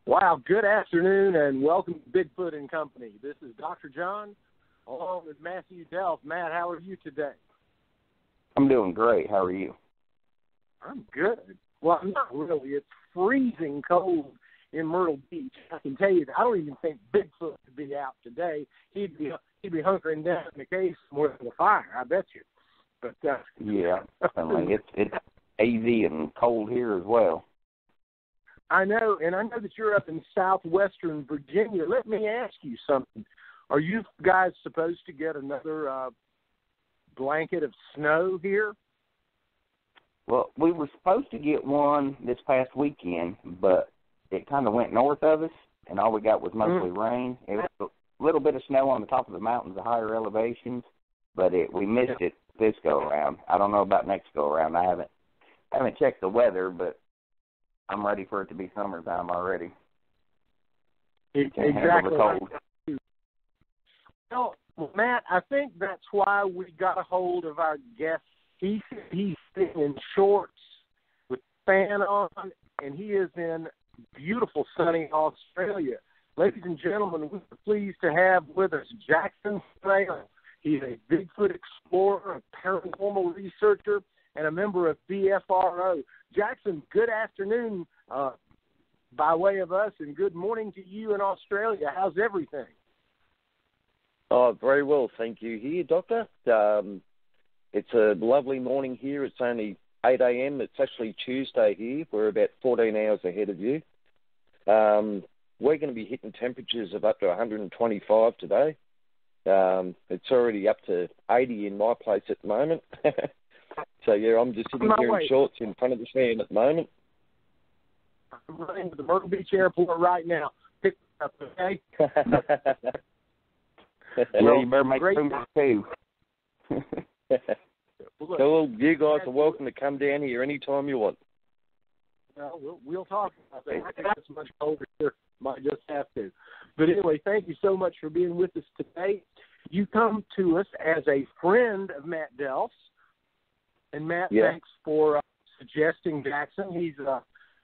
Wow, good afternoon and welcome to Bigfoot and Company. This is Dr. John along with Matthew Delph. Matt, how are you today? I'm doing great. How are you? I'm good. Well, not really. It's freezing cold in Myrtle Beach. I can tell you that I don't even think Bigfoot could be out today. He'd be hunkering down in the cave somewhere in the fire, I bet you. But yeah, it's hazy and cold here as well. I know, and I know that you're up in southwestern Virginia. Let me ask you something. Are you guys supposed to get another blanket of snow here? Well, we were supposed to get one this past weekend, but it kind of went north of us, and all we got was mostly rain. It was a little bit of snow on the top of the mountains, the higher elevations, but we missed it this go-around. I don't know about next go-around. I haven't checked the weather, but I'm ready for it to be summertime already. Exactly. Well, Matt, I think that's why we got a hold of our guest. He's sitting in shorts with fan on, and he is in beautiful sunny Australia. Ladies and gentlemen, we're pleased to have with us Jackson Samael. He's a Bigfoot explorer, a paranormal researcher, and a member of BFRO. Jackson, good afternoon by way of us, and good morning to you in Australia. How's everything? Oh, very well, thank you here, Doctor. It's a lovely morning here. It's only 8 a.m. It's actually Tuesday here. We're about 14 hours ahead of you. We're going to be hitting temperatures of up to 125 today. It's already up to 80 in my place at the moment. So, yeah, I'm just sitting here in shorts in front of the fan at the moment. I'm running to the Myrtle Beach airport right now. Pick it up, okay? Well, you better make room for two. Well, you guys are welcome to come down here anytime you want. Well, we'll talk about that. I think it's much colder here. Might just have to. But anyway, thank you so much for being with us today. You come to us as a friend of Matt Delph's. And Matt, thanks for suggesting Jackson.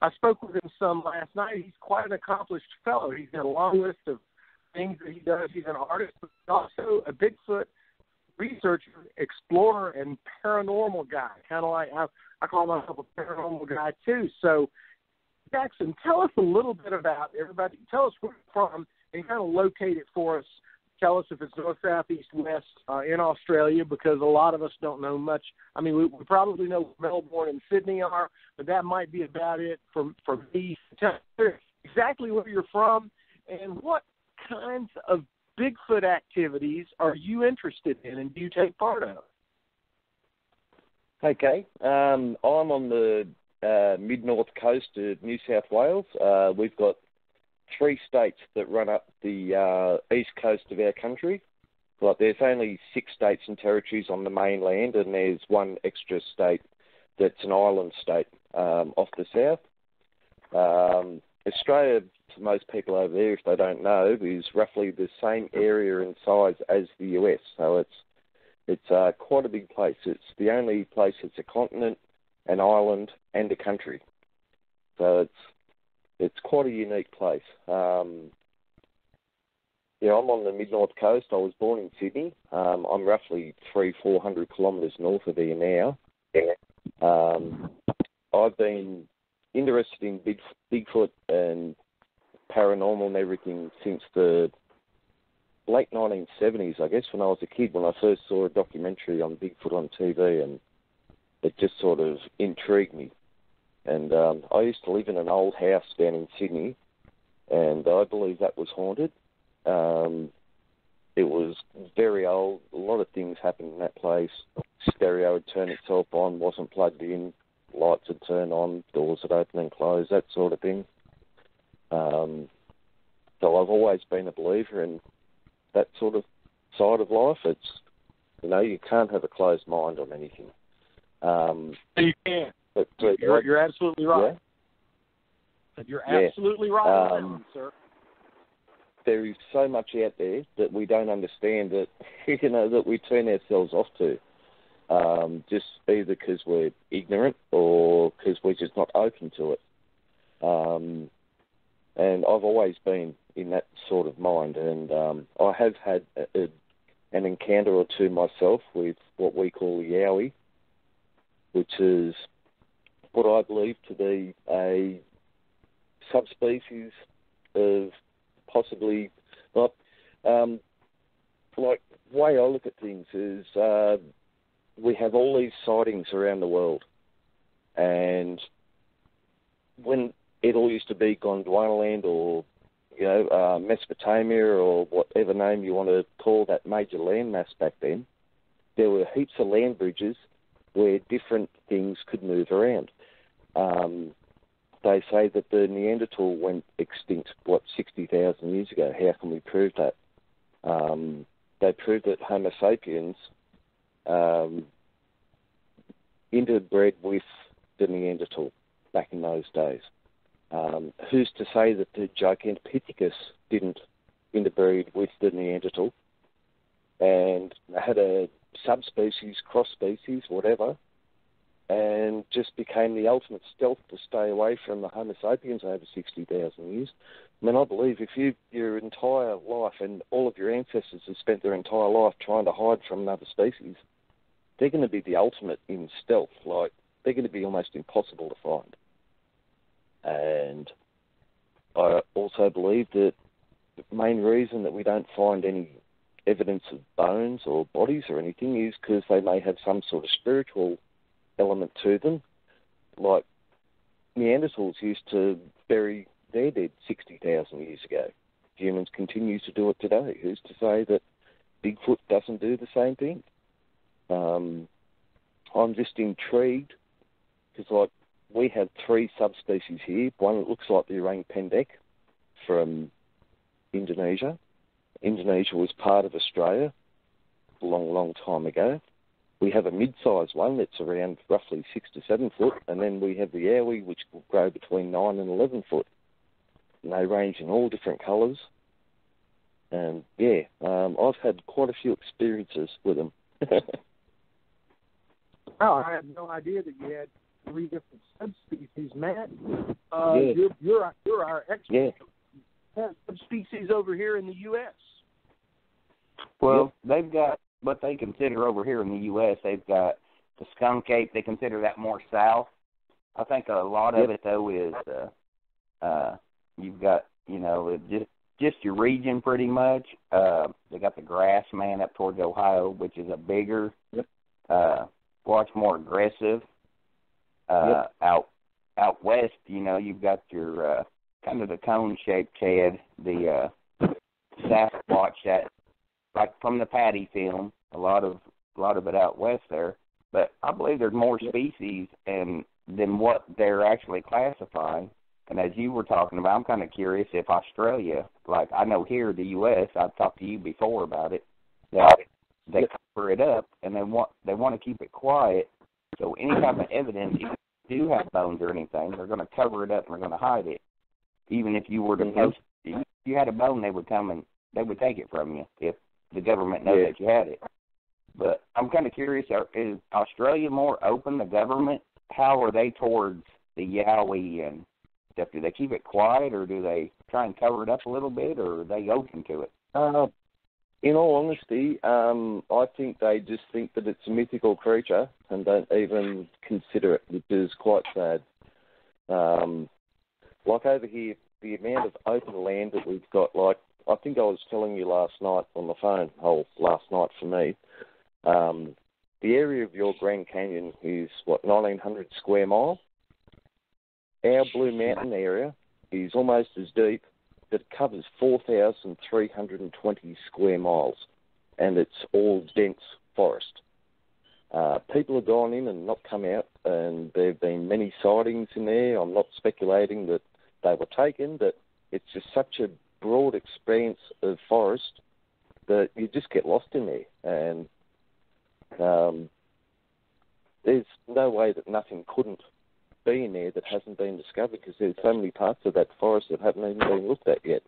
I spoke with him some last night. He's quite an accomplished fellow. He's got a long list of things that he does. He's an artist, but also a Bigfoot researcher, explorer, and paranormal guy. Kind of like I call myself a paranormal guy too. So, Jackson, tell us a little bit about everybody. Tell us where you're from and kind of locate it for us. Tell us if it's north, south, east, west in Australia, because a lot of us don't know much. I mean, we probably know where Melbourne and Sydney are, but that might be about it for me. Tell us exactly where you're from and what kinds of Bigfoot activities are you interested in and do you take part of? Okay. I'm on the mid-north coast of New South Wales. We've got 3 states that run up the east coast of our country. Like, there's only 6 states and territories on the mainland, and there's 1 extra state that's an island state off the south. Australia, to most people over there, if they don't know, is roughly the same area and size as the US. So it's quite a big place. It's the only place that's a continent, an island, and a country. So it's quite a unique place. I'm on the mid-north coast. I was born in Sydney. I'm roughly 300-400 kilometres north of there now. I've been interested in Bigfoot and paranormal and everything since the late 1970s, I guess, when I was a kid, when I first saw a documentary on Bigfoot on TV, and it just sort of intrigued me. And I used to live in an old house down in Sydney, and I believe that was haunted. It was very old. A lot of things happened in that place. Stereo would turn itself on, wasn't plugged in. Lights would turn on, doors would open and close, that sort of thing. So I've always been a believer in that sort of side of life. It's, you can't have a closed mind on anything. You can't. But you're absolutely right. Yeah? You're absolutely right on that one, sir. There is so much out there that we don't understand that, that we turn ourselves off to. Just either because we're ignorant or because we're just not open to it. And I've always been in that sort of mind. And I have had an encounter or two myself with what we call the yowie, which is what I believe to be a subspecies of possibly, like the way I look at things is we have all these sightings around the world, and when it all used to be Gondwanaland or Mesopotamia or whatever name you want to call that major landmass back then, there were heaps of land bridges where different things could move around. They say that the Neanderthal went extinct, 60,000 years ago. How can we prove that? They proved that Homo sapiens interbred with the Neanderthal back in those days. Who's to say that the Gigantopithecus didn't interbreed with the Neanderthal and had a subspecies, cross-species, whatever, and just became the ultimate stealth to stay away from the Homo sapiens over 60,000 years? I mean, I believe if your entire life and all of your ancestors have spent their entire life trying to hide from another species, they're going to be the ultimate in stealth. Like, they're going to be almost impossible to find. And I also believe that the main reason that we don't find any evidence of bones or bodies or anything is because they may have some sort of spiritual element to them. Like Neanderthals used to bury their dead 60,000 years ago. Humans continue to do it today. Who's to say that Bigfoot doesn't do the same thing? I'm just intrigued because, we have 3 subspecies here. One that looks like the orang pendek from Indonesia. Indonesia was part of Australia a long, long time ago. We have a mid-sized one that's around roughly 6 to 7 foot, and then we have the yowie, which will grow between 9 and 11 foot. And they range in all different colours. And, I've had quite a few experiences with them. Oh, I had no idea that you had 3 different subspecies, Matt. You're our expert. Yeah. Subspecies over here in the U.S. Well, they've got what they consider over here in the U.S. They've got the skunk ape. They consider that more south. I think a lot of it, though, is you've got, just your region pretty much. They got the grass man up towards Ohio, which is a bigger, much more aggressive. Out west, you've got your kind of the cone-shaped head, the Sasquatch that, like from the Patty film, a lot of it out west there. But I believe there's more species than what they're actually classifying. And as you were talking about, I'm kind of curious if Australia, like I know here in the U.S., I've talked to you before about it, that they cover it up and they want to keep it quiet. So any type of evidence, if you do have bones or anything, they're going to cover it up and they're going to hide it. Even if you were to post, if you had a bone, they would come and they would take it from you if the government knows that you had it. But I'm kind of curious, is Australia more open, the government? How are they towards the yowie and stuff? Do they keep it quiet or do they try and cover it up a little bit, or are they open to it? In all honesty, I think they just think that it's a mythical creature and don't even consider it, which is quite sad. Like over here, the amount of open land that we've got, like I think I was telling you last night on the phone, last night for me, the area of your Grand Canyon is, 1,900 square miles? Our Blue Mountain area is almost as deep. It covers 4,320 square miles, and it's all dense forest. People have gone in and not come out, and there have been many sightings in there. I'm not speculating that they were taken, but it's just such a broad expanse of forest that you just get lost in there. And there's no way that nothing couldn't be in there that hasn't been discovered, because there's so many parts of that forest that haven't even been looked at yet.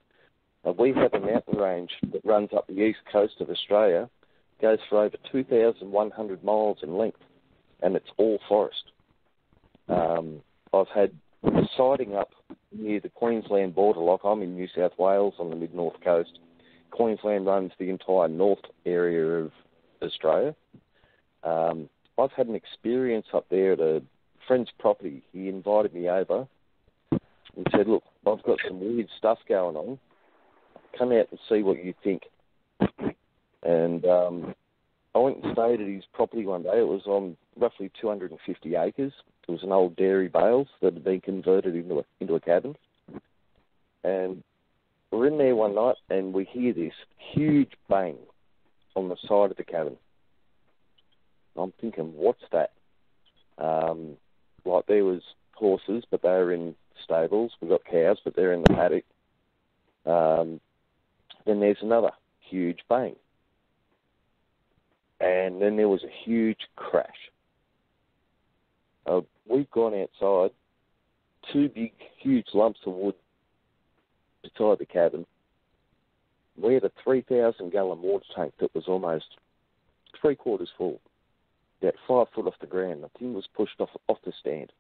We have a mountain range that runs up the east coast of Australia, goes for over 2,100 miles in length, and it's all forest. I've had a sighting up near the Queensland border. Like I'm in New South Wales on the mid-north coast. Queensland runs the entire north area of Australia. I've had an experience up there at a friend's property. He invited me over and said, look, I've got some weird stuff going on. Come out and see what you think. And I went and stayed at his property one day. It was on roughly 250 acres. It was an old dairy bales that had been converted into a cabin. And we're in there one night and we hear this huge bang on the side of the cabin. I'm thinking, what's that? Like there was horses, but they were in stables. We've got cows, but they're in the paddock. Then there's another huge bang. And then there was a huge crash. We've gone outside, two big, huge lumps of wood beside the cabin. We had a 3,000-gallon water tank that was almost 3/4 full, about 5 foot off the ground. The thing was pushed off the stand.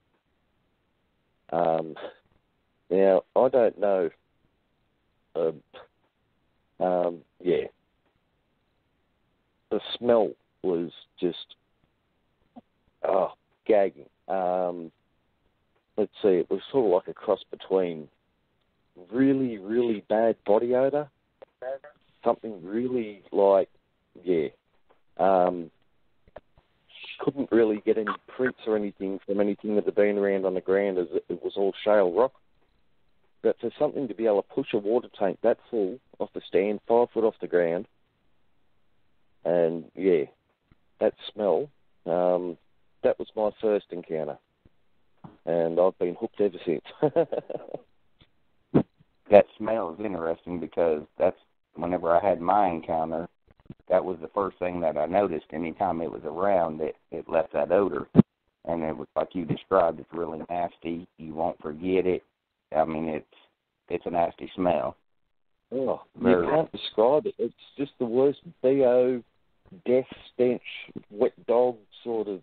Now, I don't know. Yeah. The smell was just, gagging. Let's see, it was sort of like a cross between really, really bad body odour, something really like, couldn't really get any prints or anything from anything that had been around on the ground as it was all shale rock. But for something to be able to push a water tank that full off the stand, 5 foot off the ground, and that smell, that was my first encounter. And I've been hooked ever since. That smell is interesting because that's whenever I had my encounter, that was the first thing that I noticed. Anytime it was around, it left that odor. And it was like you described, it's really nasty. You won't forget it. I mean, it's a nasty smell. Oh, you can't describe it. It's just the worst BO, death stench, wet dog sort of,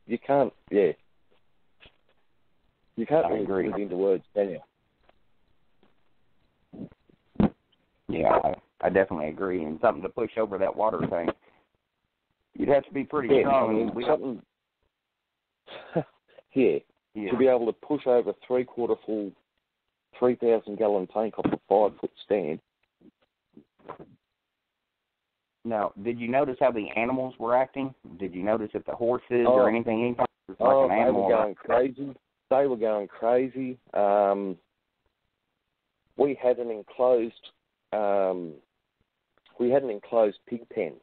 you can't really put it into words, can you? Yeah, I definitely agree. And something to push over that water tank, you'd have to be pretty strong. Something, to be able to push over 3/4 full 3,000-gallon tank off a 5 foot stand. Now, did you notice how the animals were acting? Did you notice that the horses or anything? Like an animal? They were going crazy. They were going crazy. We had an enclosed pig pen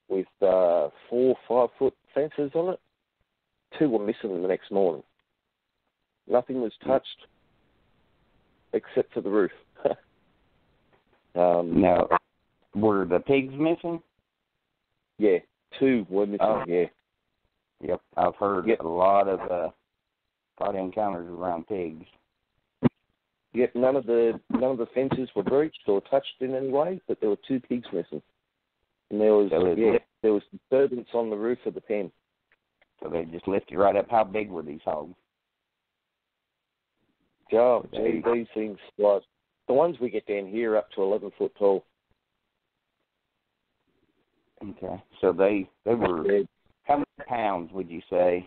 with 4 5 foot fences on it. 2 were missing the next morning. Nothing was touched except for the roof. Now, were the pigs missing? Yeah, 2 were missing. Yep, I've heard a lot of encounters around pigs. Yep, none of the fences were breached or touched in any way, but there were 2 pigs missing, and there was disturbance on the roof of the pen. So they just lifted right up. How big were these hogs? Oh, gee, these things, like, the ones we get down here are up to 11 foot tall. Okay, so they were, how many pounds would you say?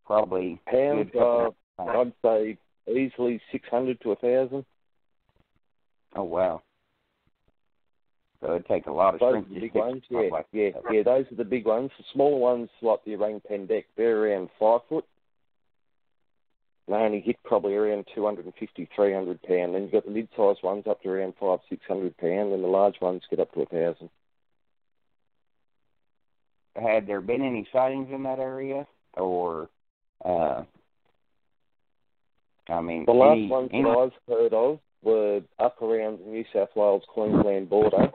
Probably pounds, I'd say easily 600 to 1,000. Oh, wow. So it'd take a lot of strength. Those are the big ones, those are the big ones. The smaller ones, like the orang pendek, they're around 5 foot. They only hit probably around 250, 300 pound. Then you've got the mid-sized ones up to around 500, 600 pound, and the large ones get up to 1,000. Had there been any sightings in that area, or the last ones that I've heard of were up around the New South Wales Queensland border,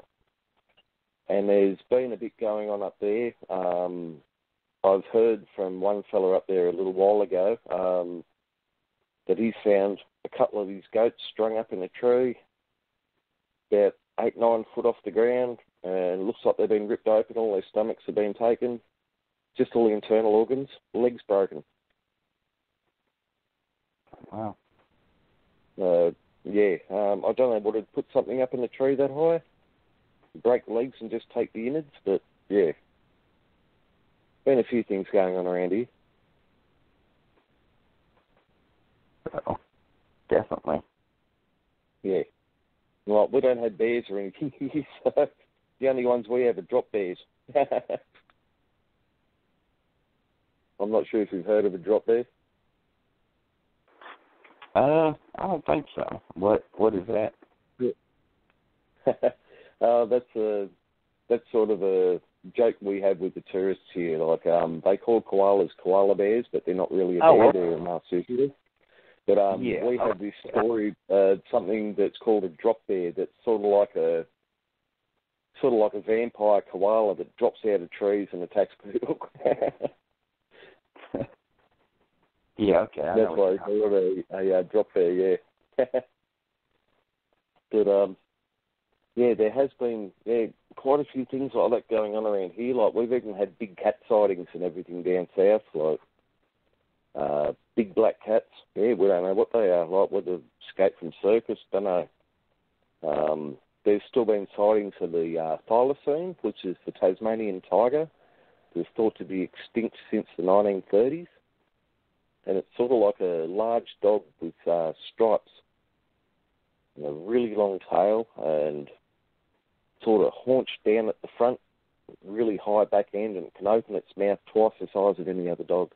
and there's been a bit going on up there. I've heard from one fella up there a little while ago that he's found a couple of his goats strung up in a tree, about 8, 9 foot off the ground, and it looks like they've been ripped open. All their stomachs have been taken, just all the internal organs, legs broken. Wow. Yeah, I don't know, would it put something up in the tree that high? Break legs and just take the innards, but yeah. Been a few things going on around here. So, definitely. Yeah. Well, we don't have bears or anything here, so the only ones we have are drop bears. I'm not sure if you've heard of a drop bear. I don't think so. What is that? That's sort of a joke we have with the tourists here. Like, they call koalas koala bears, but they're not really a bear, they're a marsupial. But we have this story, something that's called a drop bear. That's sort of like a vampire koala that drops out of trees and attacks people. Yeah, okay. That's why they call it a drop bear. Yeah. But yeah, there has been quite a few things like that going on around here. Like, we've even had big cat sightings and everything down south, like big black cats. Yeah, we don't know what they are. Like, whether escaped from circus, don't know. There's still been sightings of the thylacine, which is the Tasmanian tiger. It was thought to be extinct since the 1930s. And it's sort of like a large dog with stripes and a really long tail and sort of haunched down at the front, really high back end, and can open its mouth twice the size of any other dog.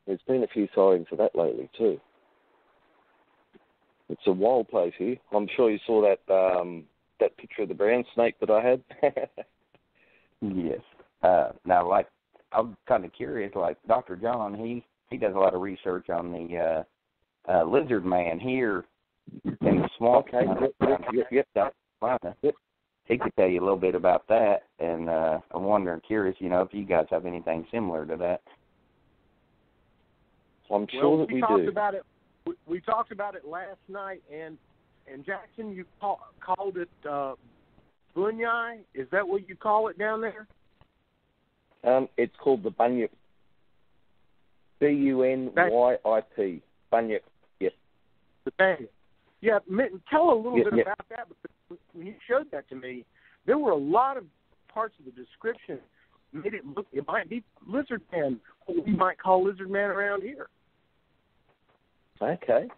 There's been a few sightings of that lately too. It's a wild place here. I'm sure you saw that that picture of the brown snake that I had. Yes. Now, like, I'm kind of curious. Like, Dr. John, he does a lot of research on the lizard man here in the swamp. Okay. Yep. He could tell you a little bit about that, and I'm wondering, curious, if you guys have anything similar to that. I'm sure that we do. We talked about it last night, and Jackson, you called it bunyai. Is that what you call it down there? It's called the bunyip. Bunyip. Bunyip. Yes. The bunyip. Yeah, tell a little bit about that, because when you showed that to me, there were a lot of parts of the description that made it look, it might be lizard man, what we might call lizard man around here. Okay.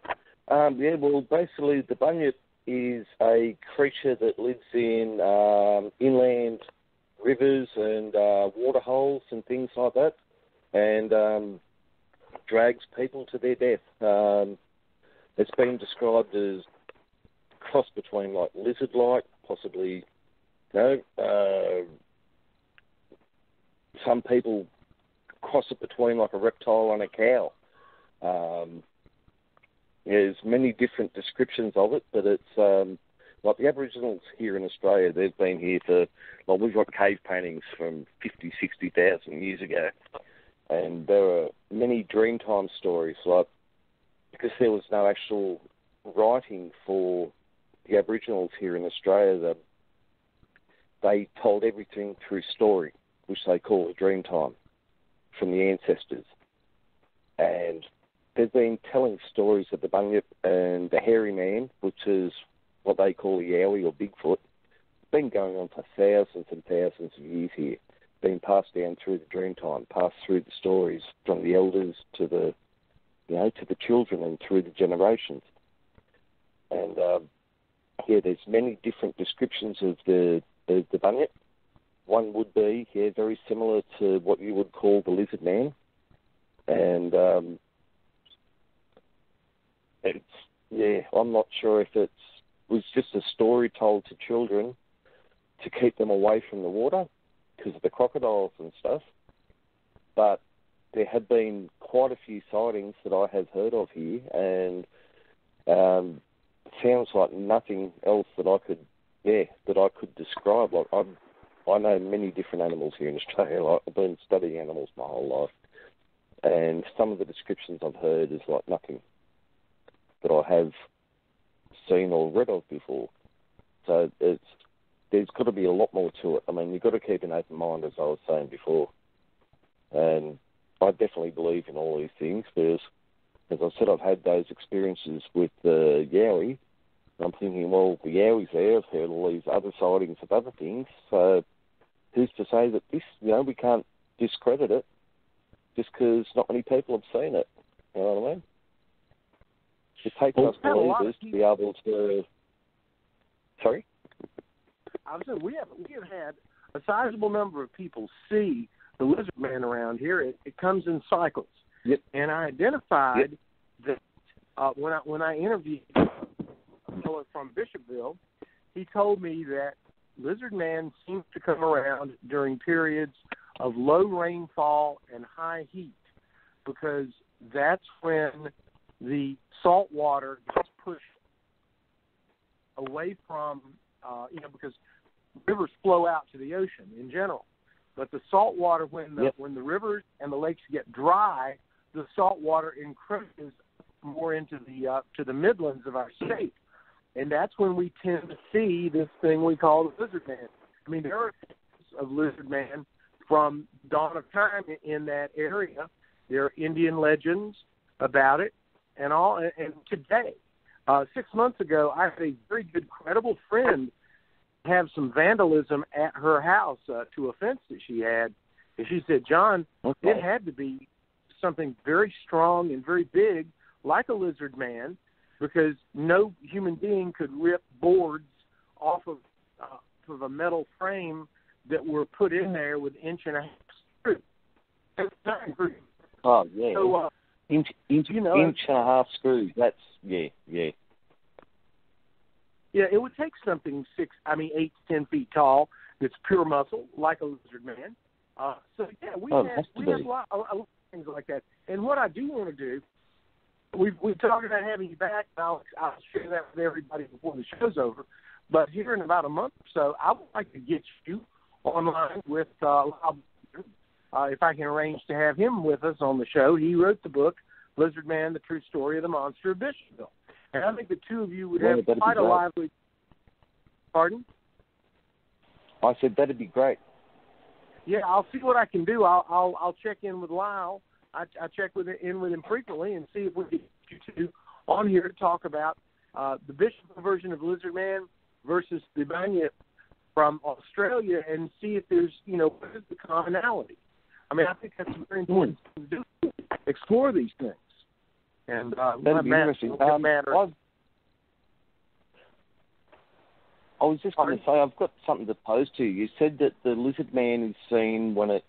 Yeah, well, basically the bunyip is a creature that lives in inland rivers and waterholes and things like that, and drags people to their death. It's been described as a cross between, like, lizard-like, possibly, some people cross it between, like, a reptile and a cow. There's many different descriptions of it, but it's like the Aboriginals here in Australia. They've been here for, like, we've got cave paintings from 50, 60,000 years ago, and there are many Dreamtime stories, like, because there was no actual writing for the Aboriginals here in Australia, that they told everything through story, which they call a Dreamtime, from the ancestors, and they've been telling stories of the bunyip and the hairy man, which is what they call a yowie or Bigfoot. It's been going on for thousands and thousands of years here, being passed down through the Dreamtime, passed through the stories from the elders to the, to the children and through the generations. And there's many different descriptions of the bunyip. One would be, very similar to what you would call the lizard man, and I'm not sure if it was just a story told to children to keep them away from the water because of the crocodiles and stuff. But there have been quite a few sightings that I have heard of here, and it sounds like nothing else that I could describe. Like, I know many different animals here in Australia. Like, I've been studying animals my whole life, and some of the descriptions I've heard is like nothing that I have seen or read of before. So there's got to be a lot more to it. I mean, you've got to keep an open mind, as I was saying before. And I definitely believe in all these things, because as I said, I've had those experiences with the Yowie. I'm thinking, well, the Yowie's there. I've heard all these other sightings of other things. So who's to say that this, we can't discredit it just because not many people have seen it. You know what I mean? It takes us believers to be able to... Sorry? I was saying, we have had a sizable number of people see the lizard man around here. It comes in cycles. Yep. And I identified that when I interviewed a fellow from Bishopville, he told me that lizard man seems to come around during periods of low rainfall and high heat, because that's when the salt water gets pushed away from, because rivers flow out to the ocean in general. But the salt water, when the rivers and the lakes get dry, the salt water encroaches more into to the Midlands of our state. And that's when we tend to see this thing we call the lizard man. I mean, there are cases of lizard man from dawn of time in that area. There are Indian legends about it and all. And today, 6 months ago, I had a very good, credible friend have some vandalism at her house to a fence that she had. And she said, John, it had to be something very strong and very big, like a lizard man, because no human being could rip boards off of a metal frame that were put in there with 1.5 screws. Oh, yeah. So, inch and a half screws. That's, yeah. Yeah, it would take something 8 to 10 feet tall that's pure muscle, like a lizard man. We have a lot of things like that. And what I do want to do, we've talked about having you back, and I'll share that with everybody before the show's over. But here in about a month or so, I would like to get you online with if I can arrange to have him with us on the show. He wrote the book, Lizard Man, The True Story of the Monster of Bishopville. And I think the two of you would have quite a lively... Pardon? I said that'd be great. Yeah, I'll see what I can do. I'll check in with Lyle. I check in with him frequently and see if we can get you two on here to talk about the Bishopville version of Lizard Man versus the Bunyip from Australia, and see if there's, what is the commonality. I mean, I think that's very important to do, explore these things. And that'd be interesting. I was just going to say, I've got something to pose to you. You said that the lizard man is seen when it's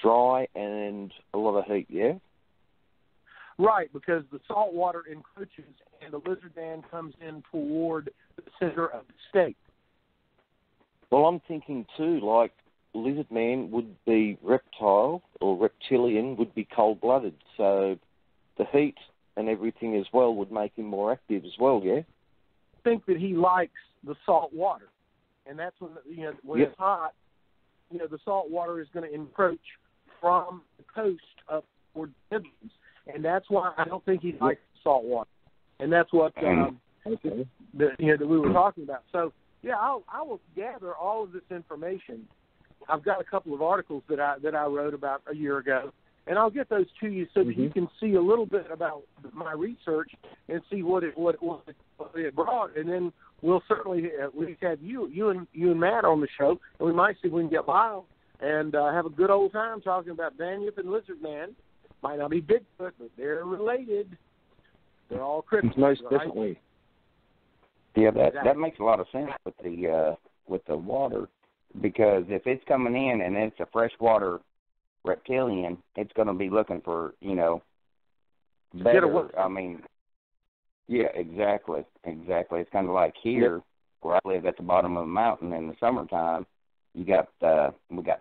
dry and a lot of heat, yeah? Right, because the salt water encroaches and the lizard man comes in toward the center of the state. Well, I'm thinking too, like, lizard man would be reptile, or reptilian would be cold-blooded, so the heat and everything as well would make him more active as well, yeah? I think that he likes the salt water, and that's when it's hot, the salt water is going to encroach from the coast up toward the Midlands, and that's why I don't think he likes salt water, and that's what that we were talking about. So yeah, I will gather all of this information. I've got a couple of articles that I wrote about a year ago, and I'll get those to you so that you can see a little bit about my research and see what it brought, and then we'll certainly at least have you and Matt on the show, and we might see if we can get Lyle and have a good old time talking about Bunyip and Lizard Man. Might not be Bigfoot, but they're related. They're all cryptids, most right? definitely. Yeah, that makes a lot of sense with the water, because if it's coming in and it's a freshwater reptilian, it's going to be looking for, better. I mean, yeah, exactly. It's kind of like here, where I live at the bottom of the mountain in the summertime. We got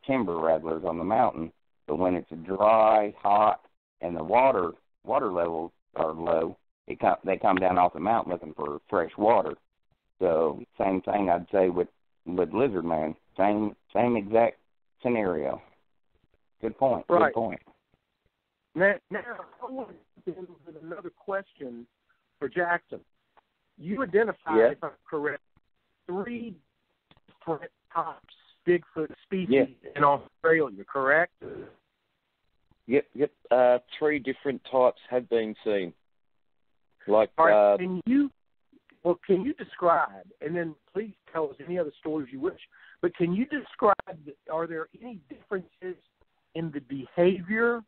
timber rattlers on the mountain, but when it's dry, hot, and the water levels are low, they come down off the mountain looking for fresh water. So same thing I'd say with lizard man. Same exact scenario. Good point. Right. Good point. Now I want to end with another question for Jackson. You identified, if I'm correct, 3 different types Bigfoot species in Australia, correct? Yep. 3 different types have been seen. Like, All right, can you describe, and then please tell us any other stories you wish, but can you describe, are there any differences in the behavior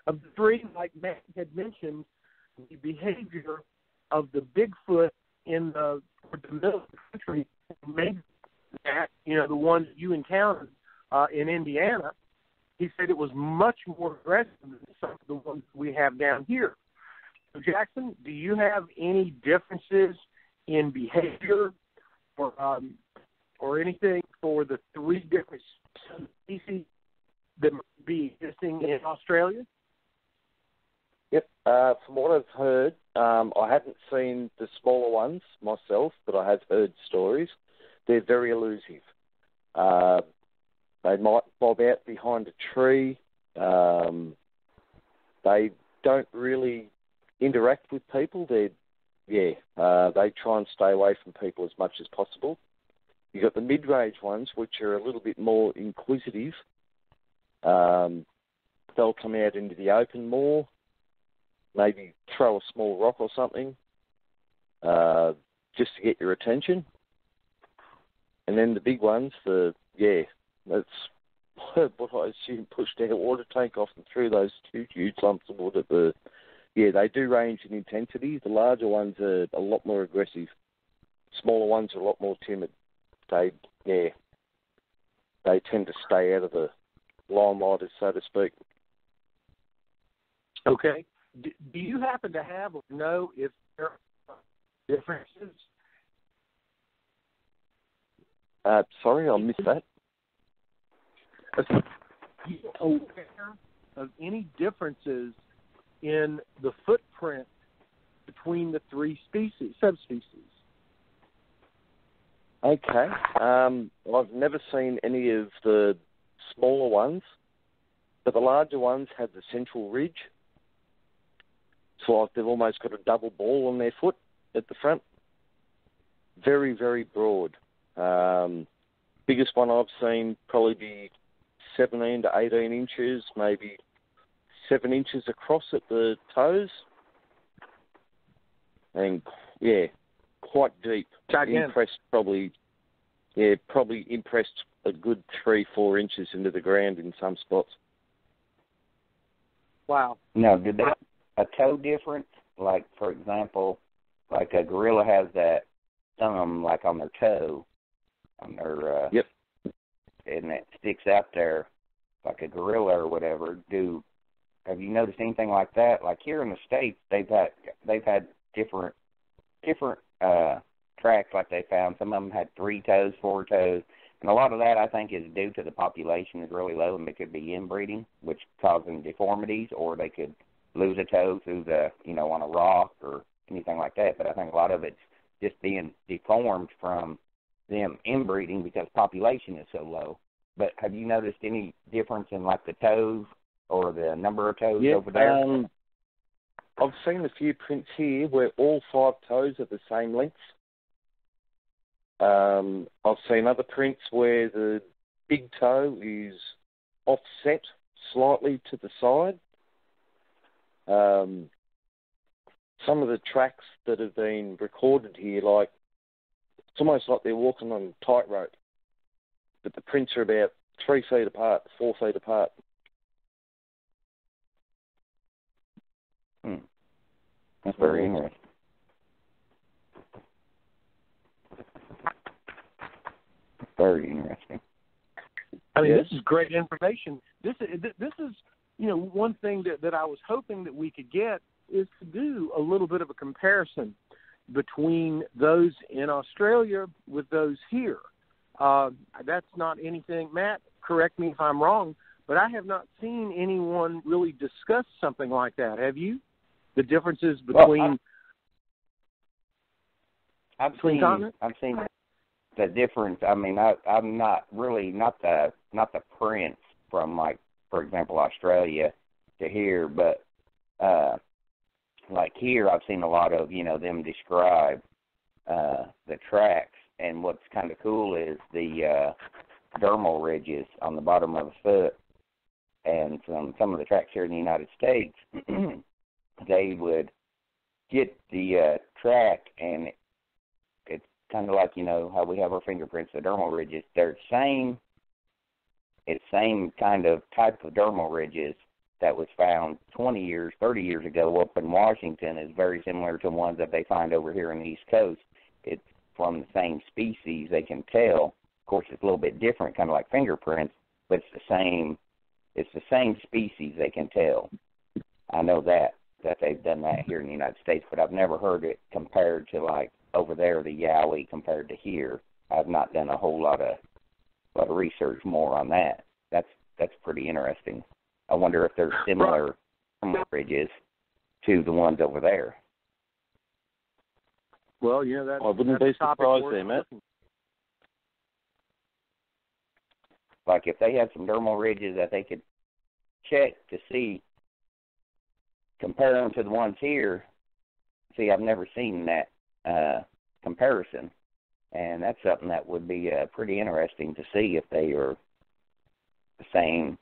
of the 3? Like Matt had mentioned, the behavior of the Bigfoot in the middle of the country, maybe that, the one you encountered in Indiana, he said it was much more aggressive than some of the ones we have down here. So Jackson, do you have any differences in behavior or anything for the 3 different species that might be existing in Australia? Yep. From what I've heard, I haven't seen the smaller ones myself, but I have heard stories. They're very elusive. They might bob out behind a tree. They don't really interact with people. They try and stay away from people as much as possible. You've got the mid-range ones, which are a little bit more inquisitive. They'll come out into the open more, maybe throw a small rock or something, just to get your attention. And then the big ones, that's what I assume pushed their water tank off and threw those 2 huge lumps of wood at they do range in intensity. The larger ones are a lot more aggressive. Smaller ones are a lot more timid. They tend to stay out of the limelight, so to speak. Okay. Do you happen to have or know if there are differences? Sorry, I missed that. Are you aware of any differences in the footprint between the 3 subspecies? Okay. I've never seen any of the smaller ones, but the larger ones have the central ridge. It's like they've almost got a double ball on their foot at the front. Very, very broad. Biggest one I've seen probably be 17 to 18 inches, maybe 7 inches across at the toes. And, quite deep. Gigantic. Probably impressed a good 3-4 inches into the ground in some spots. Wow. Now, did they have a toe difference? Like, for example, like a gorilla has that thumb, like on their toe, on their Yep. and it sticks out there like a gorilla or whatever. Have you noticed anything like that? Like here in the States, they've had different tracks like they found. Some of them had 3 toes, 4 toes, and a lot of that I think is due to the population is really low, and it could be inbreeding, which causing deformities, or they could lose a toe through the on a rock or anything like that. But I think a lot of it's just being deformed from them inbreeding because population is so low. But have you noticed any difference in like the toes or the number of toes over there? I've seen a few prints here where all 5 toes are the same length. I've seen other prints where the big toe is offset slightly to the side. Some of the tracks that have been recorded here, like it's almost like they're walking on a tightrope, but the prints are about 3 feet apart, 4 feet apart. That's very interesting. Very interesting. I mean, This is great information. This is one thing that I was hoping that we could get is to do a little bit of a comparison between those in Australia with those here. That's not anything, Matt, correct me if I'm wrong, but I have not seen anyone really discuss something like that. Have you? The differences between I've seen the difference. I mean, I'm not the prints from, like, for example, Australia to here, but like here I've seen a lot of them describe the tracks, and what's kind of cool is the dermal ridges on the bottom of the foot and some of the tracks here in the United States, they would get the track, and it's kind of like, how we have our fingerprints, the dermal ridges. They're same kind of type of dermal ridges that was found 20 years, 30 years ago up in Washington is very similar to ones that they find over here on the East Coast. It's from the same species, they can tell. Of course, it's a little bit different, kind of like fingerprints, but it's the same species, they can tell. I know that they've done that here in the United States, but I've never heard it compared to, like, over there, the Yowie compared to here. I've not done a whole lot of research more on that. That's pretty interesting. I wonder if there's similar ridges to the ones over there. Well, I wouldn't be surprised there, Matt. Like if they had some dermal ridges that they could check to see, compare them to the ones here. See, I've never seen that comparison, and that's something that would be pretty interesting to see if they are the same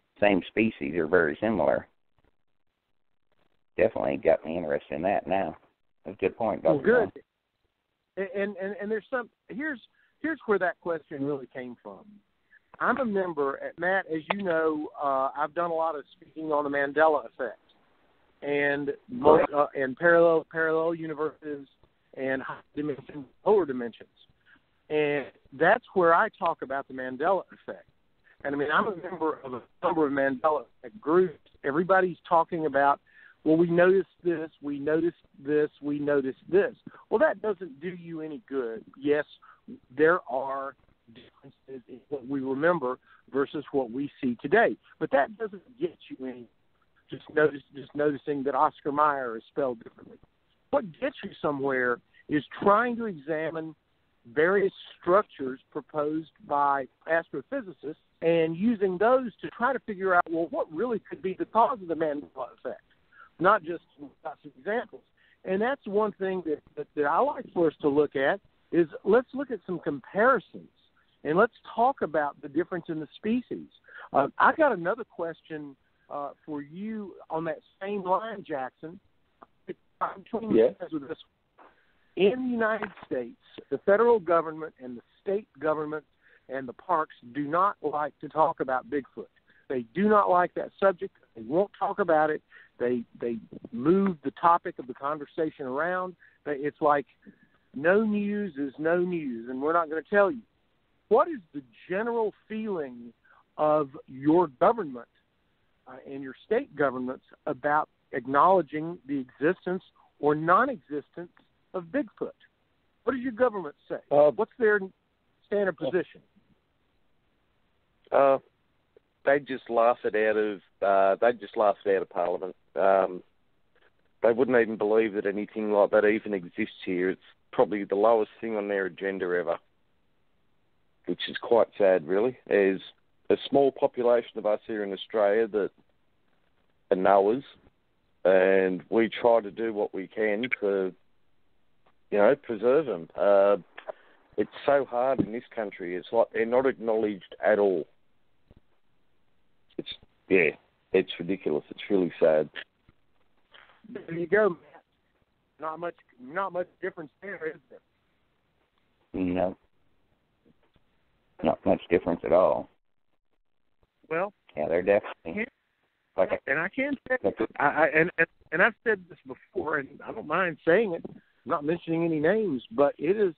species or very similar. Definitely got me interested in that now. That's a good point, Dr. Well, good. And there's here's where that question really came from. I'm a member at Matt, as you know, I've done a lot of speaking on the Mandela effect and parallel universes and high dimensions, lower dimensions. And that's where I talk about the Mandela effect. And I mean, I'm a member of a number of Mandela effect groups. Everybody's talking about, well, we noticed this, we noticed this, we noticed this. Well, that doesn't do you any good. Yes, there are differences in what we remember versus what we see today. But that doesn't get you any. Just noticing that Oscar Mayer is spelled differently. What gets you somewhere is trying to examine various structures proposed by astrophysicists and using those to try to figure out, well, what really could be the cause of the Mandela effect, not just some examples. And that's one thing that I like for us to look at is let's look at some comparisons, and let's talk about the difference in the species. I got another question for you on that same line, Jackson. Yeah. With this. In the United States, the federal government and the state government and the parks do not like to talk about Bigfoot. They do not like that subject. They won't talk about it. They move the topic of the conversation around. It's like no news is no news, and we're not going to tell you. What is the general feeling of your government and your state governments about acknowledging the existence or non-existence of Bigfoot? What does your government say? What's their standard position? They just laugh it out of Parliament. They wouldn't even believe that anything like that even exists here. It's probably the lowest thing on their agenda ever, which is quite sad, really. There's a small population of us here in Australia that are knowers, and we try to do what we can to, preserve them. It's so hard in this country. It's like they're not acknowledged at all. It's ridiculous. It's really sad. There you go, Matt. Not much difference there, is there? No. Not much difference at all. Well, yeah, they're definitely. And I can say, and I've said this before, and I don't mind saying it. I'm not mentioning any names, but it's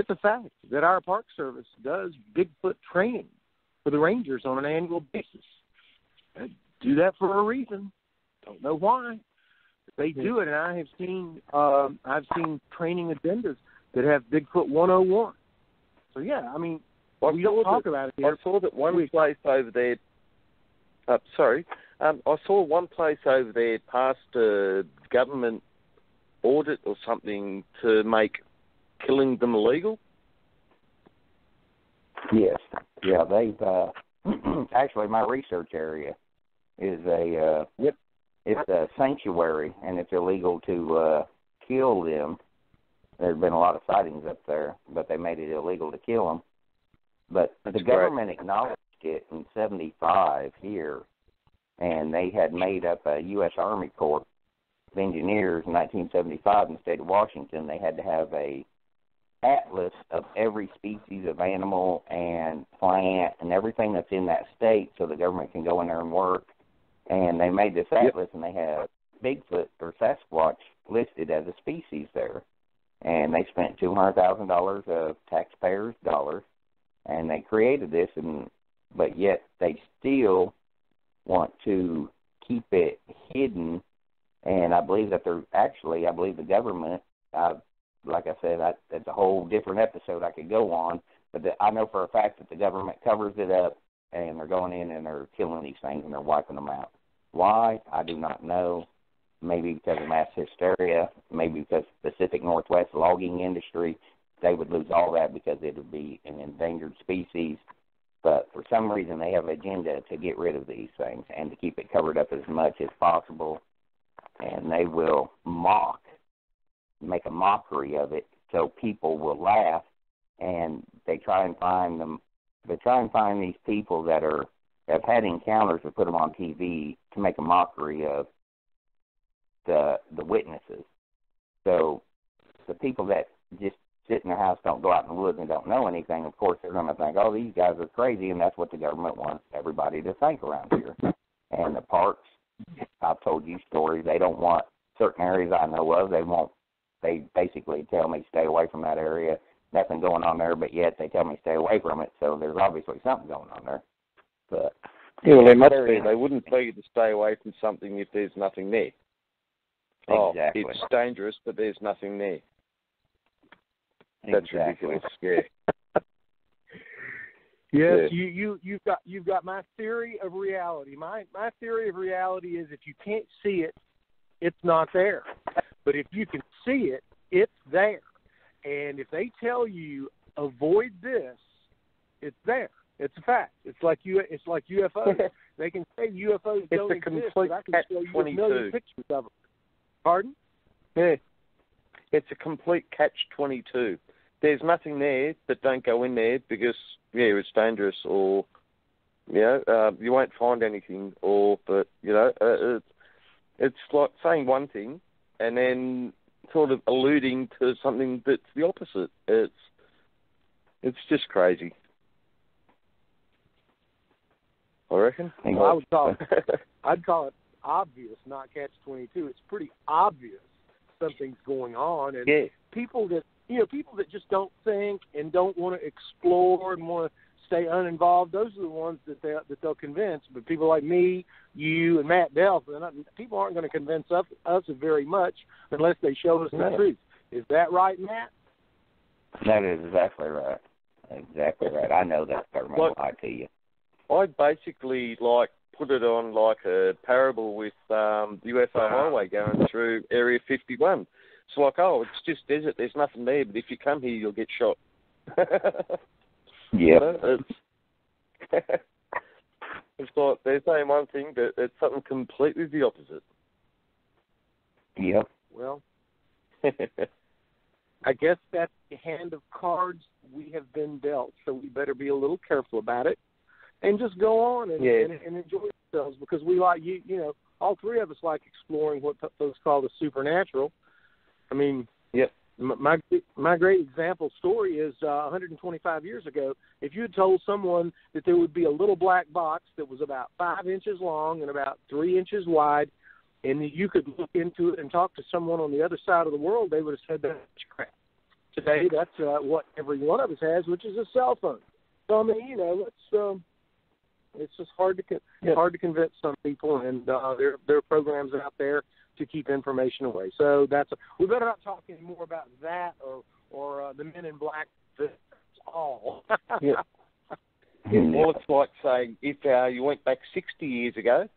a fact that our Park Service does Bigfoot training for the rangers on an annual basis. They do that for a reason. Don't know why. They do it, and I've seen training agendas that have Bigfoot 101. So yeah, I mean, we don't talk about it here. I saw that one place over there. I saw one place over there passed a government audit or something to make killing them illegal. Yes. Yeah, they've actually my research area is it's a sanctuary, and it's illegal to kill them. There's been a lot of sightings up there, but they made it illegal to kill them. But the government acknowledged it in 1975 here, and they had made up a U.S. Army Corps of Engineers in 1975 in the state of Washington. They had to have a atlas of every species of animal and plant and everything that's in that state so the government can go in there and work. And they made this atlas, and they have Bigfoot or Sasquatch listed as a species there. And they spent $200,000 of taxpayers' dollars, and they created this, but yet they still want to keep it hidden. And I believe that I believe the government, like I said, that's a whole different episode I could go on, but I know for a fact that the government covers it up, and they're going in and they're killing these things and they're wiping them out. Why? I do not know. Maybe because of mass hysteria, maybe because Pacific Northwest logging industry, they would lose all that because it would be an endangered species. But for some reason, they have an agenda to get rid of these things and to keep it covered up as much as possible. And they will make a mockery of it so people will laugh, and they try and find these people that have had encounters or put them on TV to make a mockery of the witnesses. So the people that just sit in their house, don't go out in the woods, and don't know anything, of course they're going to think, oh, these guys are crazy, and that's what the government wants everybody to think around here. And the parks, I've told you stories, they don't want certain areas I know of. They basically tell me stay away from that area. Nothing going on there, but yet they tell me stay away from it, so there's obviously something going on there. But yeah, well, there must be. They wouldn't tell you to stay away from something if there's nothing there. Exactly. Oh, it's dangerous, but there's nothing there. That's ridiculous. Yeah. Yes, yeah. You've got my theory of reality. My theory of reality is if you can't see it, it's not there. But if you can see it, it's there. And if they tell you avoid this, it's there. It's a fact. It's like UFOs. They can say UFOs don't exist, but I can show you a million pictures of them. Pardon? Yeah. It's a complete catch-22. There's nothing there that don't go in there because, it's dangerous or, you won't find anything but, it's like saying one thing and then sort of alluding to something that's the opposite. It's just crazy. I reckon. Well, I'd call it obvious, not catch-22. It's pretty obvious something's going on, and people that just don't think and don't want to explore and want to stay uninvolved, those are the ones that they'll convince. But people like me, you, and Matt Delph, people aren't going to convince us very much unless they show us the truth. Is that right, Matt? That is exactly right. Exactly right. I know that government will lie to you. I basically put it on like a parable with the UFO highway going through Area 51. It's like, it's just desert. There's nothing there, but if you come here, you'll get shot. Yeah. It's like they're saying one thing, but it's something completely the opposite. Yep. Well, I guess that's the hand of cards we have been dealt, so we better be a little careful about it and just go on and enjoy ourselves, because we like, all three of us like exploring what folks call the supernatural. I mean, my great example story is 125 years ago, if you had told someone that there would be a little black box that was about 5 inches long and about 3 inches wide, and that you could look into it and talk to someone on the other side of the world, they would have said that's crap. Today, that's what every one of us has, which is a cell phone. So, I mean, it's just hard to convince some people, and there are programs out there to keep information away. So we better not talk any more about that or the Men in Black. That's all. Yeah. Well, it's like saying if you went back 60 years ago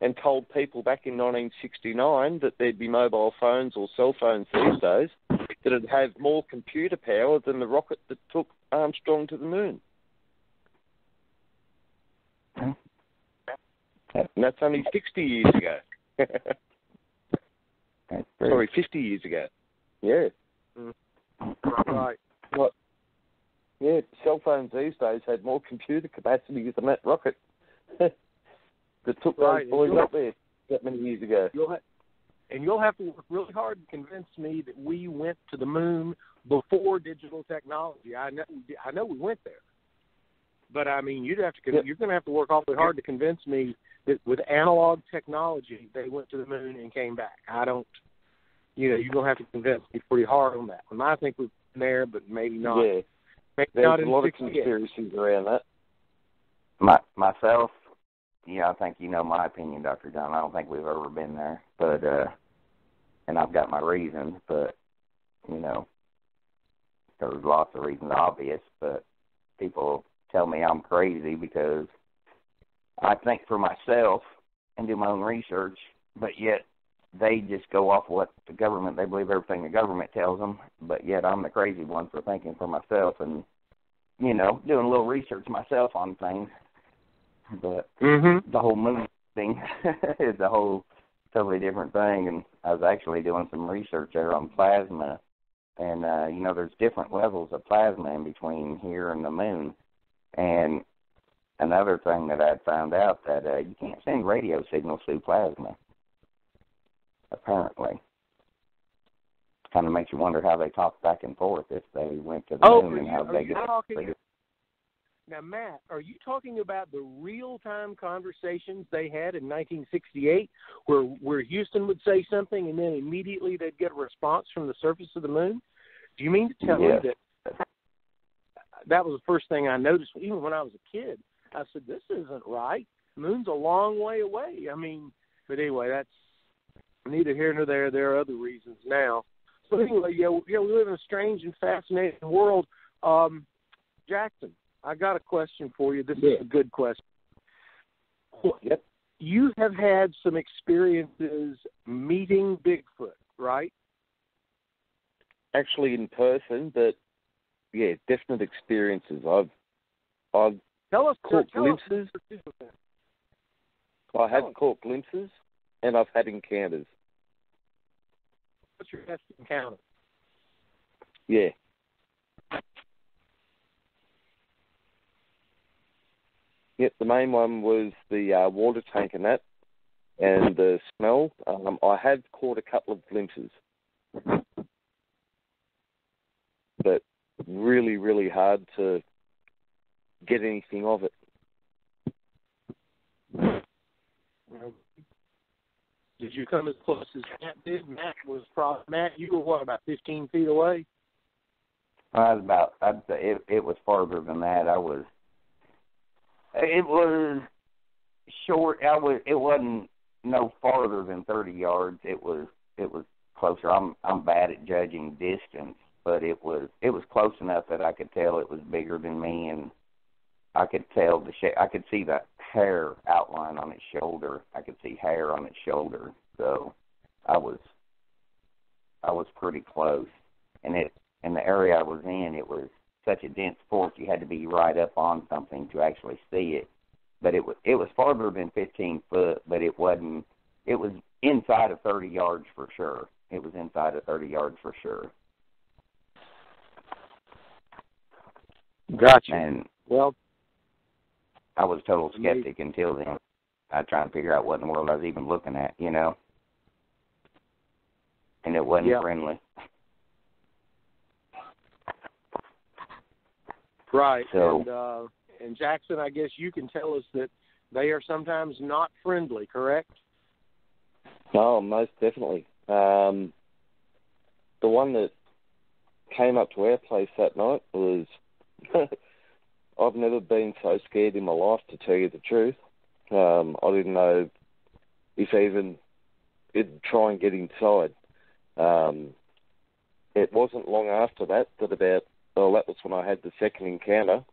and told people back in 1969 that there'd be mobile phones or cell phones these days, that it'd have more computer power than the rocket that took Armstrong to the moon. And that's only 60 years ago. Sorry, 50 years ago. Yeah. Right. What? Yeah, cell phones these days had more computer capacity than that rocket. that took those boys up there that many years ago. You'll have to work really hard to convince me that we went to the moon before digital technology. I know we went there, but I mean, you're going to have to work awfully hard to convince me that with analog technology they went to the moon and came back. I don't. You're going to have to convince me pretty hard on that one. I think we've been there, but maybe not. Yeah, maybe there's not a lot of conspiracies around that. Myself, I think you know my opinion, Dr. John. I don't think we've ever been there, but and I've got my reasons, but there's lots of reasons obvious, but people tell me I'm crazy because I think for myself and do my own research, but yet they just go off what the government, they believe everything the government tells them, but yet I'm the crazy one for thinking for myself and, doing a little research myself on things. But the whole moon thing is a whole totally different thing, and I was actually doing some research there on plasma, and, there's different levels of plasma in between here and the moon, and another thing that I'd found out that you can't send radio signals through plasma. Apparently. Kind of makes you wonder how they talk back and forth if they went to the moon and how they get it. Now, Matt, are you talking about the real-time conversations they had in 1968 where Houston would say something and then immediately they'd get a response from the surface of the moon? Do you mean to tell me that was the first thing I noticed even when I was a kid? I said, this isn't right. The moon's a long way away. I mean, but anyway, that's neither here nor there. There are other reasons now. So anyway, we live in a strange and fascinating world. Jackson, I got a question for you. This is a good question. Yep. You have had some experiences meeting Bigfoot, right? Actually in person, but definite experiences. I've caught glimpses. I have caught glimpses, and I've had encounters. What's your best encounter? Yeah. Yep, the main one was the water tank and that, and the smell. I have caught a couple of glimpses, but really, really hard to get anything of it. Did you come as close as Matt did? Matt, you were what, about 15 feet away? I was I'd say it was farther than that. It was short. It wasn't no farther than 30 yards. It was closer. I'm bad at judging distance, but it was close enough that I could tell it was bigger than me, and I could tell I could see the hair outline on its shoulder. I could see hair on its shoulder. So I was pretty close. And in the area I was in, it was such a dense forest you had to be right up on something to actually see it. But it was farther than 15 foot, but it wasn't. It was inside of 30 yards for sure. It was inside of 30 yards for sure. Gotcha. And well, I was a total skeptic until then. I was trying to figure out what in the world I was even looking at, And it wasn't friendly. Right. So, and Jackson, I guess you can tell us that they are sometimes not friendly, correct? No, most definitely. The one that came up to our place that night was... I've never been so scared in my life, to tell you the truth. I didn't know if even it'd try and get inside. It wasn't long after that that was when I had the second encounter.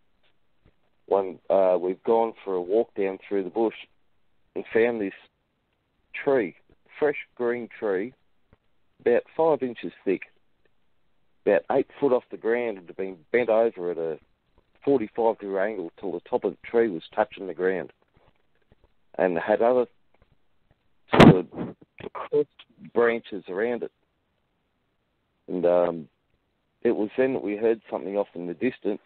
We've gone for a walk down through the bush and found this tree, fresh green tree, about 5 inches thick, about 8 foot off the ground. It had been bent over at a 45-degree angle till the top of the tree was touching the ground, and had other sort of branches around it. And it was then that we heard something off in the distance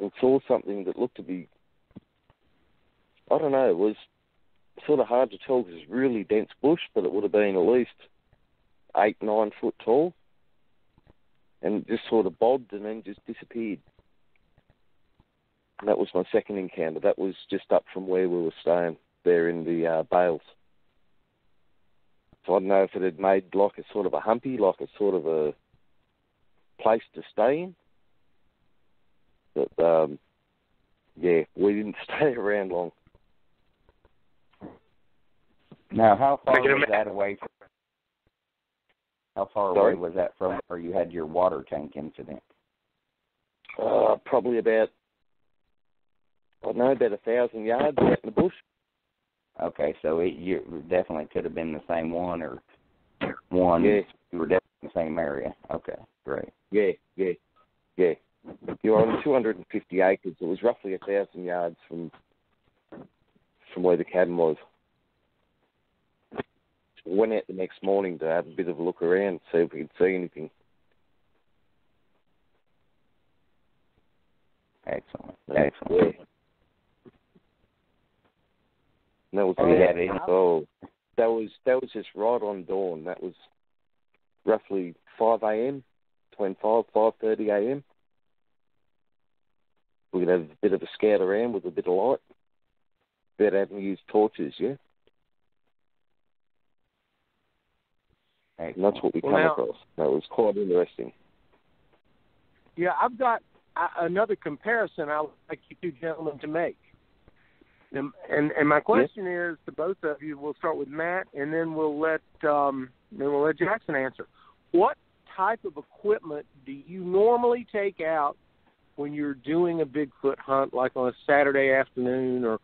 and saw something that looked to be, I don't know, it was sort of hard to tell because it's really dense bush, but it would have been at least 8-9 foot tall, and just sort of bobbed and then just disappeared. And that was my second encounter. That was just up from where we were staying there in the bales. So I don't know if it had made like a sort of a humpy, like a sort of a place to stay in. But, yeah, we didn't stay around long. Now, how far was that away from? How far away was that from where you had your water tank incident? Probably about, I don't know, about 1,000 yards out in the bush. Okay, so you definitely could have been the same one, or one. Yeah. You were definitely in the same area. Okay, great. Yeah. You're on 250 acres. It was roughly 1,000 yards from where the cabin was. We went out the next morning to have a bit of a look around, see if we could see anything. Excellent. Yeah. And that was that was just right on dawn. That was roughly 5 a.m., between 5:30 a.m. We could have a bit of a scout around with a bit of light. Without having to use torches, yeah. And that's what we come across. That was quite interesting. Yeah, I've got another comparison I'd like you two gentlemen to make. And my question is to both of you. We'll start with Matt, and then we'll let Jackson answer. What type of equipment do you normally take out when you're doing a Bigfoot hunt, like on a Saturday afternoon,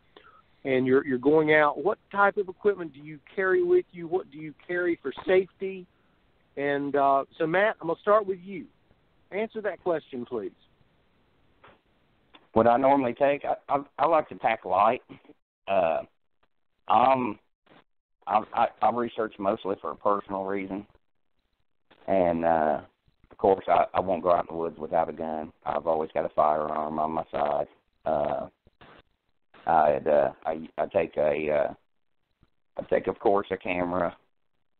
and you're going out? What type of equipment do you carry with you? What do you carry for safety? And so, Matt, I'm gonna start with you. Answer that question, please. What I normally take, I like to pack light. I research mostly for a personal reason, and of course I won't go out in the woods without a gun. I've always got a firearm on my side. I take of course a camera,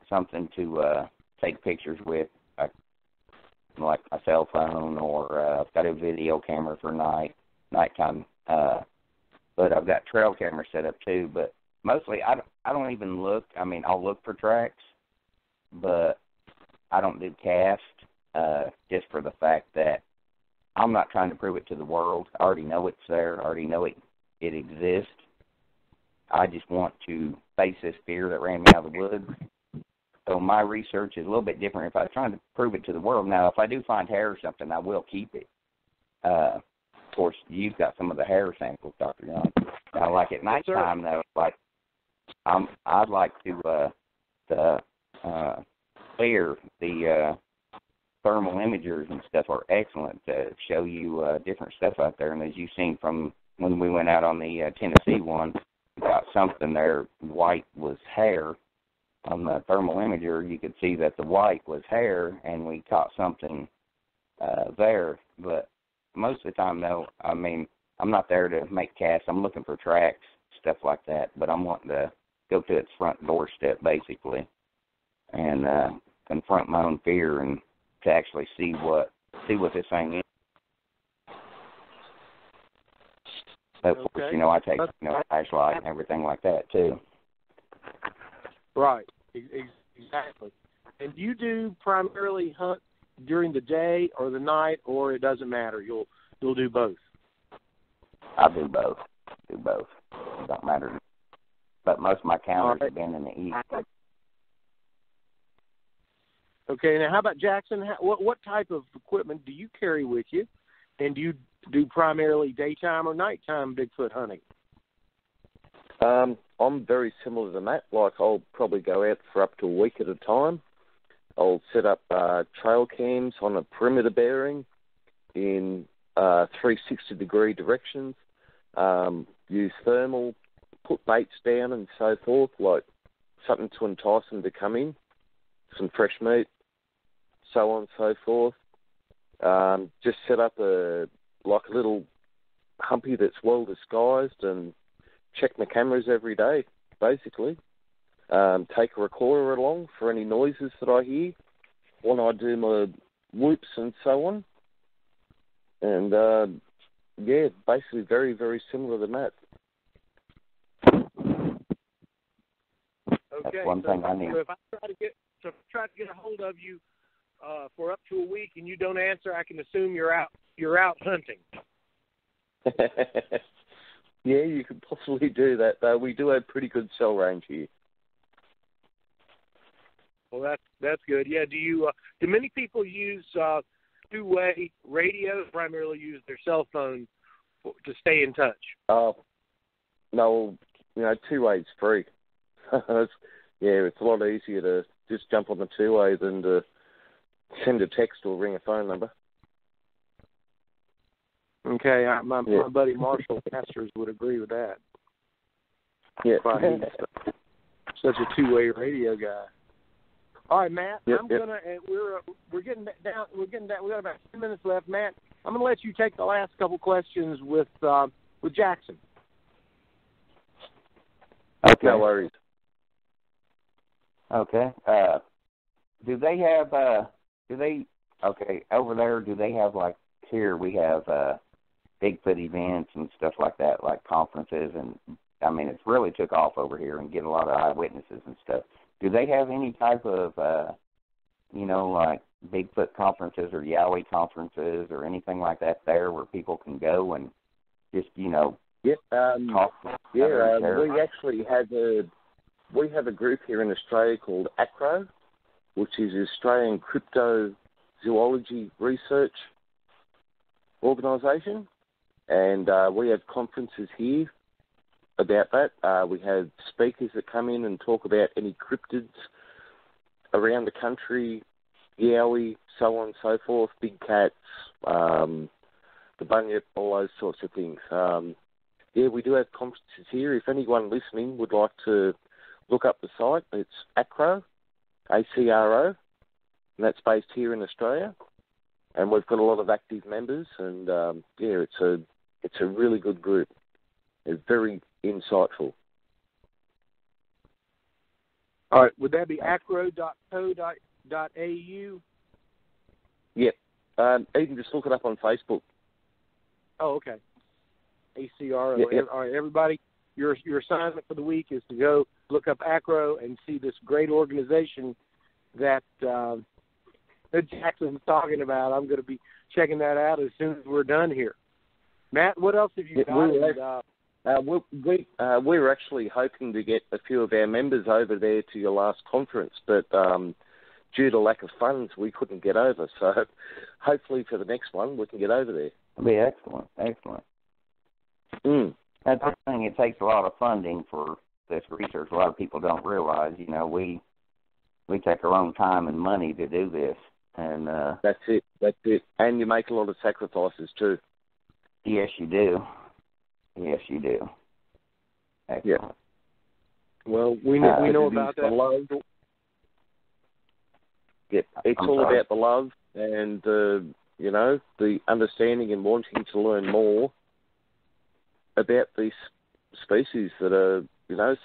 something to take pictures with, like a cell phone, or I've got a video camera for nighttime. But I've got trail camera set up too. But mostly I don't even look. I mean, I'll look for tracks, but I don't do cast, just for the fact that I'm not trying to prove it to the world. I already know it's there. I already know it exists. I just want to face this fear that ran me out of the woods. So my research is a little bit different if I was trying to prove it to the world. Now, if I do find hair or something, I will keep it. Of course, you've got some of the hair samples, Dr. Young. Now, like at nighttime, though, like I'd like to clear the thermal imagers and stuff are excellent to show you different stuff out there. And as you've seen from when we went out on the Tennessee one, we got something there. White was hair. On the thermal imager, you could see that the white was hair, and we caught something there. But most of the time, though, I mean, I'm not there to make casts. I'm looking for tracks, stuff like that. But I'm wanting to go to its front doorstep, basically, and confront my own fear and to actually see what this thing is. Of course, I take flashlight and everything like that too. Right, exactly. And you do primarily hunt during the day or the night, or it doesn't matter? You'll do both. I do both. It don't matter. But most of my counters have been in the east. Okay, now how about Jackson? What type of equipment do you carry with you? And do you do primarily daytime or nighttime Bigfoot hunting? I'm very similar to Matt. Like, I'll probably go out for up to a week at a time. I'll set up trail cams on a perimeter bearing in 360-degree directions, use thermal, put baits down and so forth, like something to entice them to come in, some fresh meat, so on and so forth. Just set up a little humpy that's well disguised and check my cameras every day. basically. Take a recorder along for any noises that I hear when I do my whoops and so on. And, basically very, very similar to that. Okay, that's one thing I need. So if I try to get a hold of you for up to a week and you don't answer, I can assume you're out hunting. Yeah, you could possibly do that, though. We do have pretty good cell range here. Well, that's good. Yeah. Do many people use two-way radio? Primarily use their cell phone to stay in touch. No, two-way's free. It's a lot easier to just jump on the two-way than to send a text or ring a phone number. Okay, my buddy Marshall Masters would agree with that. Yeah, he's such a two-way radio guy. All right, Matt. We're getting down. We got about 10 minutes left, Matt. I'm gonna let you take the last couple questions with Jackson. Okay. No worries. Okay. Do they have over there, do they have, like, here we have Bigfoot events and stuff like that, like conferences, and I mean, it's really took off over here and get a lot of eyewitnesses and stuff. Do they have any type of, like Bigfoot conferences or Yowie conferences or anything like that there where people can go and just, talk? We have a group here in Australia called ACRO, which is Australian Cryptozoology Research Organisation, and we have conferences here about that. We have speakers that come in and talk about any cryptids around the country, Yowie, so on and so forth, big cats, the bunyip, all those sorts of things. We do have conferences here. If anyone listening would like to look up the site, it's ACRO, ACRO, and that's based here in Australia. And we've got a lot of active members, and it's a really good group. It's very insightful. All right, would that be acro.co.au? Yep. You can just look it up on Facebook. Oh, okay. ACRO. Yep. All right, everybody, your assignment for the week is to go look up ACRO and see this great organization that Jackson's talking about. I'm going to be checking that out as soon as we're done here. Matt, what else have you got? We were actually hoping to get a few of our members over there to your last conference, but due to lack of funds, we couldn't get over. So hopefully for the next one, we can get over there. That'll be excellent. Excellent. That's the thing. It takes a lot of funding for this research. A lot of people don't realize, we take our own time and money to do this. And That's it. And you make a lot of sacrifices too. Yes, you do. Excellent. Yeah. Well, we know about that. Love. Yeah, it's all about the love and the understanding and wanting to learn more about these species that are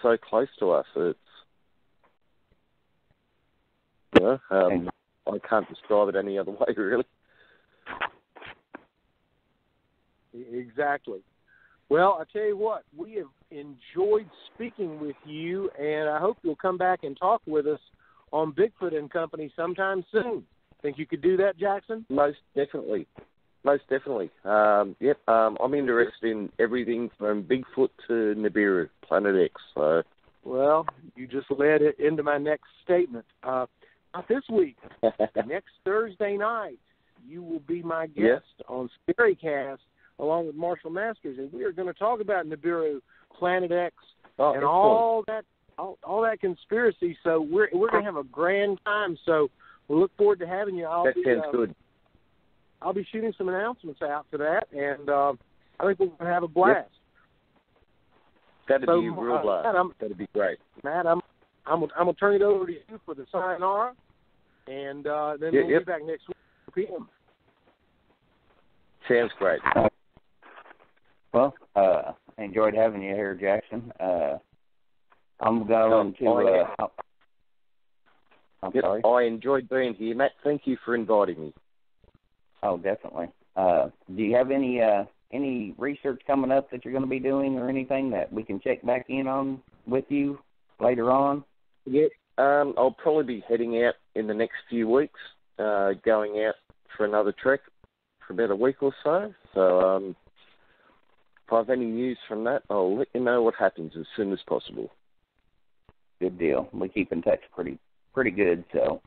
so close to us. It's I can't describe it any other way, really. Exactly. Well, I tell you what, we have enjoyed speaking with you, and I hope you'll come back and talk with us on Bigfoot and Company sometime soon. Think you could do that, Jackson? Most definitely. I'm interested in everything from Bigfoot to Nibiru, Planet X. So. Well, you just led it into my next statement. Not this week. Next Thursday night, you will be my guest on Scarycast along with Marshall Masters, and we are going to talk about Nibiru, Planet X, and all that conspiracy. So we're going to have a grand time. So we look forward to having you. That sounds good. I'll be shooting some announcements out for that, and I think we're going to have a blast. That'd be a real blast. That'd be great. Matt, I'm gonna turn it over to you for the sayonara, and then we'll be back next week at 4 p.m. Sounds great. Well, enjoyed having you here, Jackson. I'm going to. I'm sorry. I enjoyed being here, Matt. Thank you for inviting me. Oh, definitely. Do you have any research coming up that you're going to be doing, or anything that we can check back in on with you later on? Yeah. I'll probably be heading out in the next few weeks, going out for another trek for about a week or so. So if I have any news from that, I'll let you know what happens as soon as possible. Good deal. We keep in touch pretty good, so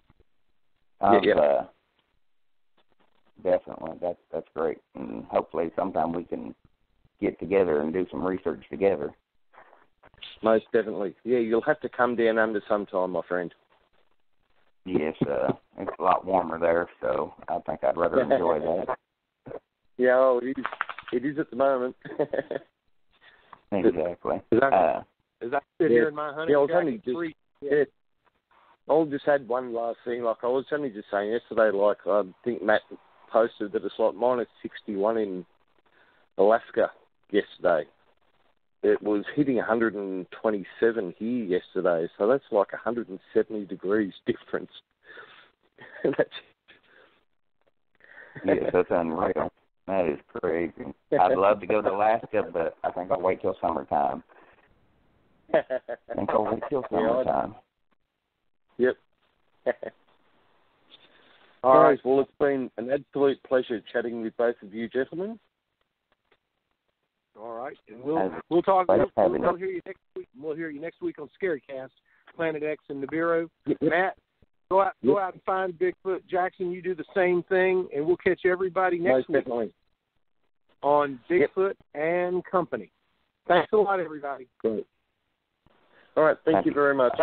definitely that's great. And hopefully sometime we can get together and do some research together. Most definitely. Yeah, you'll have to come down under sometime, my friend. Yes, it's a lot warmer there, so I think I'd rather enjoy that. Yeah, oh, it is at the moment. Exactly. As I sit here in my hunting jacket, I'll just add one last thing. Like, I was only just saying yesterday, like, I think Matt posted that it's like minus 61 in Alaska yesterday. It was hitting 127 here yesterday, so that's like 170 degrees difference. Yes, that's unreal. That is crazy. I'd love to go to Alaska, but I think I'll wait till summertime. Yep. All right. Well, it's been an absolute pleasure chatting with both of you gentlemen. All right, and we'll talk. We'll hear you next week. We'll hear you next week on Scarycast, Planet X and Nibiru. Yep. Matt, go out and find Bigfoot. Jackson, you do the same thing, and we'll catch everybody next week on Bigfoot and Company. Thanks a lot, everybody. Great. All right, thank you very much.